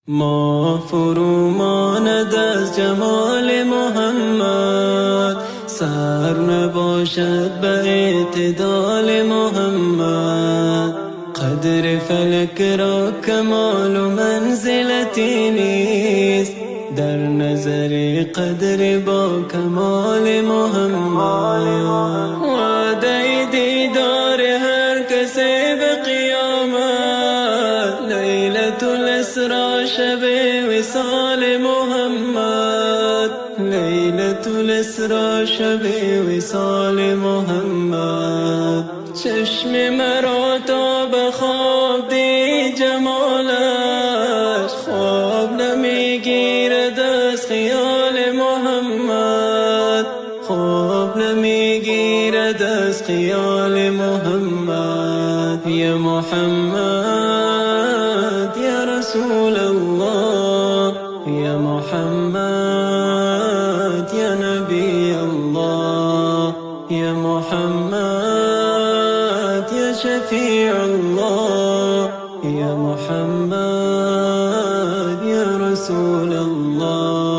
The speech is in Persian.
ما فروماند از جمال محمد، سر نباشد به اعتدال محمد. قدر فلک را کمال و منزلتی نیست، در نظر قدر با کمال محمد. وعده دیدار هر کسی به قیامت، لیلة الاسرا شب وصال محمد، لیلة الاسرا شب وصال محمد. چشم مرا تا به خواب دید جمالش، خواب نمیگیرد از خیال محمد، خواب نمیگیرد از خیال محمد. یا محمد یا رسول الله، یا محمد یا نبی الله، یا محمد یا شفیع الله، یا محمد یا رسول الله.